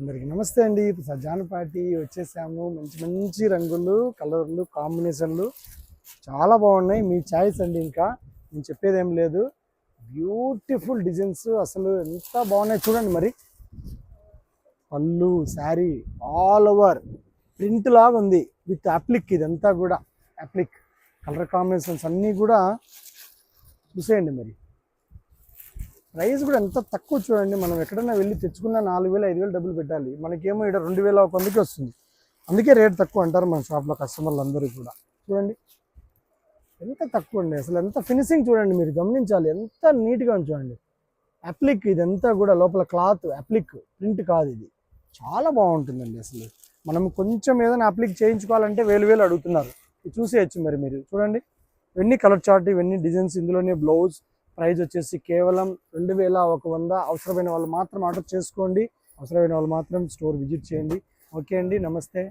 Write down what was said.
అందరికి నమస్తే అండి. ఇప్పుడు సజ్జాన పార్టీ వచ్చేసాము. మంచి మంచి రంగులు, కలర్లు, కాంబినేషన్లు చాలా బాగున్నాయి. మీ చాయిస్ అండి. ఇంకా నేను చెప్పేది ఏం లేదు. బ్యూటిఫుల్ డిజైన్స్ అసలు ఎంత బాగున్నాయి చూడండి. మరి పళ్ళు శారీ ఆల్ ఓవర్ ప్రింట్ లాగా ఉంది విత్ అప్లిక్. ఇదంతా కూడా అప్లిక్ కలర్ కాంబినేషన్స్ అన్నీ కూడా చూసేయండి. మరి ప్రైస్ కూడా ఎంత తక్కువ చూడండి. మనం ఎక్కడైనా వెళ్ళి తెచ్చుకున్న 4,000 5,000 డబ్బులు పెట్టాలి. మనకేమో ఇక్కడ 2,000 కొందకి వస్తుంది. అందుకే రేట్ తక్కువ అంటారు మన షాప్లో కస్టమర్లు అందరూ కూడా. చూడండి ఎంత తక్కువ అండి. అసలు ఎంత ఫినిషింగ్ చూడండి, మీరు గమనించాలి. ఎంత నీట్గా ఉంది చూడండి. అప్లిక్ ఇదంతా కూడా లోపల క్లాత్ అప్లిక్, ప్రింట్ కాదు ఇది. చాలా బాగుంటుందండి. అసలు మనం కొంచెం ఏదైనా అప్లిక్ చేయించుకోవాలంటే వేలు అడుగుతున్నారు. ఇది చూసేయచ్చు. మరి మీరు చూడండి, ఇవన్నీ కలర్ చార్ట్, ఇవన్నీ డిజైన్స్, ఇందులోనే బ్లౌజ్. ప్రైస్ వచ్చేసి కేవలం 2,100. అవసరమైన వాళ్ళు మాత్రం ఆర్డర్ చేసుకోండి. అవసరమైన వాళ్ళు మాత్రం స్టోర్ విజిట్ చేయండి. ఓకే అండి, నమస్తే.